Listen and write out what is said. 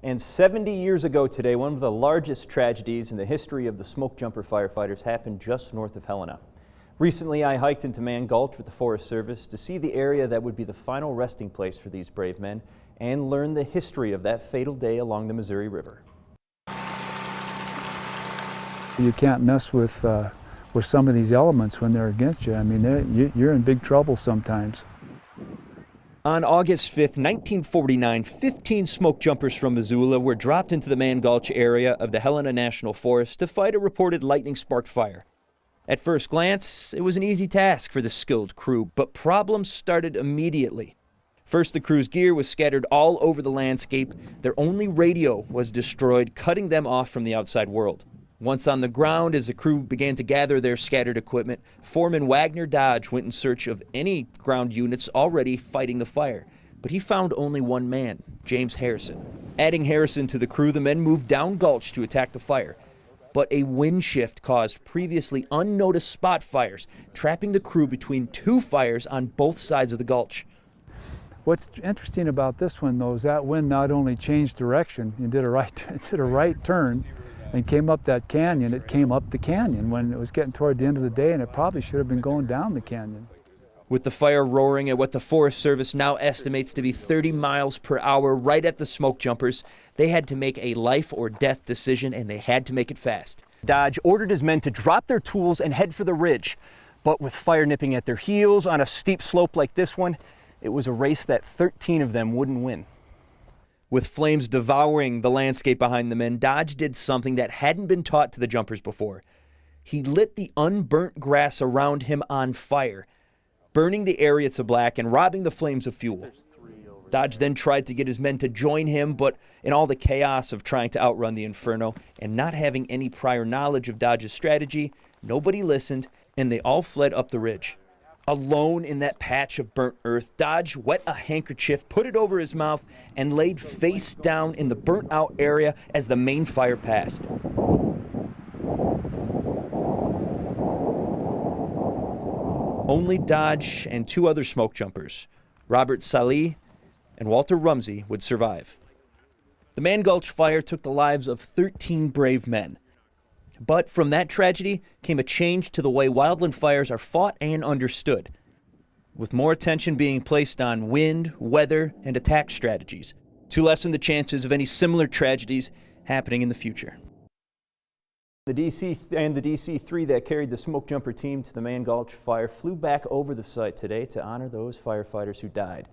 And 70 years ago today, one of the largest tragedies in the history of the smoke jumper firefighters happened just north of Helena. Recently, I hiked into Mann Gulch with the Forest Service to see the area that would be the final resting place for these brave men and learn the history of that fatal day along the Missouri River. You can't mess with some of these elements when they're against you. I mean, you're in big trouble sometimes. On August 5th, 1949, 15 smoke jumpers from Missoula were dropped into the Mann Gulch area of the Helena National Forest to fight a reported lightning-sparked fire. At first glance, it was an easy task for the skilled crew, but problems started immediately. First, the crew's gear was scattered all over the landscape. Their only radio was destroyed, cutting them off from the outside world. Once on the ground, as the crew began to gather their scattered equipment, Foreman Wagner Dodge went in search of any ground units already fighting the fire. But he found only one man, James Harrison. Adding Harrison to the crew, the men moved down Gulch to attack the fire. But a wind shift caused previously unnoticed spot fires, trapping the crew between two fires on both sides of the gulch. What's interesting about this one, though, is that wind not only changed direction and did a right turn, and came up that canyon. It came up the canyon when it was getting toward the end of the day, and it probably should have been going down the canyon. With the fire roaring at what the Forest Service now estimates to be 30 miles per hour right at the smoke jumpers, they had to make a life or death decision, and they had to make it fast. Dodge ordered his men to drop their tools and head for the ridge. But with fire nipping at their heels on a steep slope like this one, it was a race that 13 of them wouldn't win. With flames devouring the landscape behind the men, Dodge did something that hadn't been taught to the jumpers before. He lit the unburnt grass around him on fire, burning the area to black and robbing the flames of fuel. Dodge then tried to get his men to join him, but in all the chaos of trying to outrun the inferno and not having any prior knowledge of Dodge's strategy, nobody listened, and they all fled up the ridge. Alone in that patch of burnt earth, Dodge wet a handkerchief, put it over his mouth, and laid face down in the burnt-out area as the main fire passed. Only Dodge and two other smoke jumpers, Robert Sallee and Walter Rumsey, would survive. The Mann Gulch fire took the lives of 13 brave men. But from that tragedy came a change to the way wildland fires are fought and understood, with more attention being placed on wind, weather, and attack strategies to lessen the chances of any similar tragedies happening in the future. The DC-3 that carried the smoke jumper team to the Mann Gulch fire flew back over the site today to honor those firefighters who died.